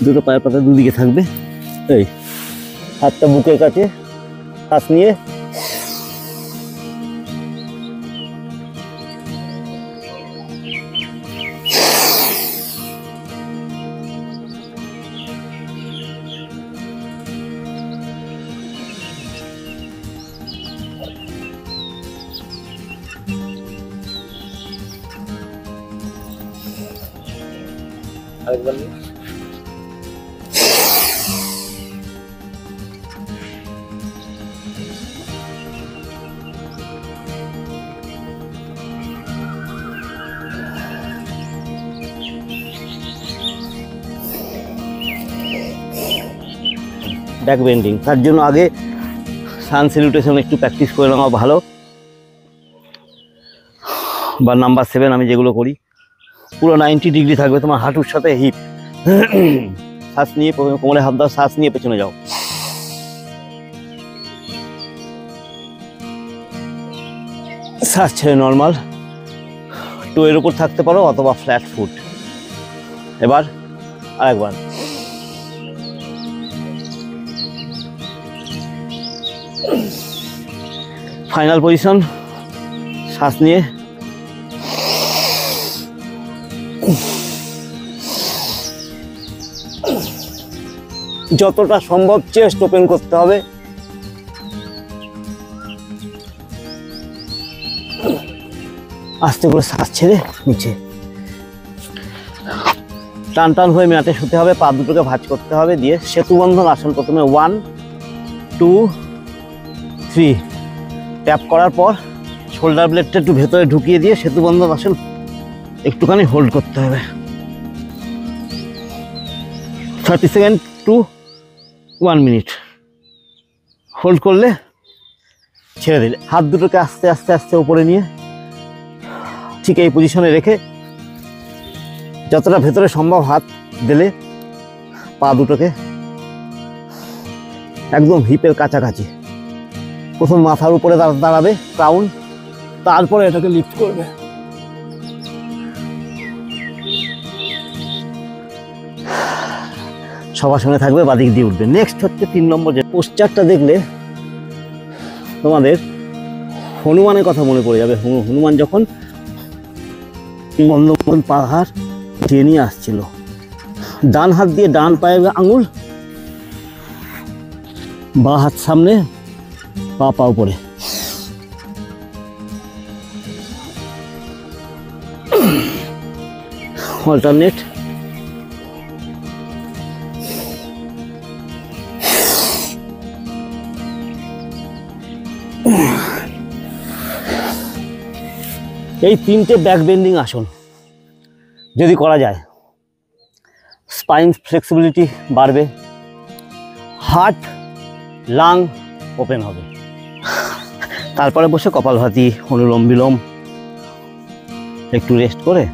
দুটো পায়ের পাতা দুদিকে থাকবে। এই হাতটা বুকের কাছে, শ্বাস নিয়ে আরেকবার ব্যাক বেন্ডিং। তার জন্য আগে সান স্যালুটেশন একটু প্র্যাকটিস করে নেওয়া ভালো, বা নাম্বার 7 আমি যেগুলো করি পুরো 90 ডিগ্রি থাকবে তোমার হাঁটুর সাথে হিপ। শ্বাস নিয়ে কোমরে হাত দাও, শ্বাস নিয়ে পেছনে যাও, শ্বাস ছেড়ে নর্মাল টোয়ের উপর থাকতে পারো অথবা ফ্ল্যাট ফুট। এবার আরেকবার ফাইনাল পজিশন, শ্বাস নিয়ে যতটা সম্ভব চেস্ট ওপেন করতে হবে। আস্তে করে শ্বাস ছেড়ে নিচে টান টান হয়ে ম্যাটে শুতে হবে, পা দুটোকে ভাঁজ করতে হবে, দিয়ে সেতু বন্ধন আসন প্রথমে 1 2 3 ট্যাপ করার পর শোল্ডার ব্লেডটা একটু ভেতরে ঢুকিয়ে দিয়ে সেতু বন্ধন আসন একটুখানি হোল্ড করতে হবে 30 সেকেন্ড টু 1 মিনিট। হোল্ড করলে ছেড়ে দিলে হাত দুটোকে আস্তে আস্তে আস্তে উপরে নিয়ে ঠিক এই পজিশনে রেখে যতটা ভেতরে সম্ভব হাত দিলে পা দুটোকে একদম হিপের কাছাকাছি, প্রথম মাথার উপরে দাঁড়াবে ক্রাউন, তারপরে এটাকে লিফট করবে। সবাসনে থাকবে, বাদিক দিয়ে উঠবে। নেক্সট হচ্ছে 3 নম্বর যে পোস্টারটা দেখলে তোমাদের হনুমানের কথা মনে পড়ে যাবে। হনুমান যখন বন্ধন পাহাড় দিয়ে নিয়ে আসছিল, ডান হাত দিয়ে ডান পায়ের আঙুল, বাঁ হাত সামনে, পা উপরে। অল্টারনেট। এই 3টে ব্যাক বেন্ডিং আসন যদি করা যায়, স্পাইন ফ্লেক্সিবিলিটি বাড়বে, হার্ট লাং ওপেন হবে। তারপরে বসে কপালভাতি, অনুলোম বিলোম একটু রেস্ট করে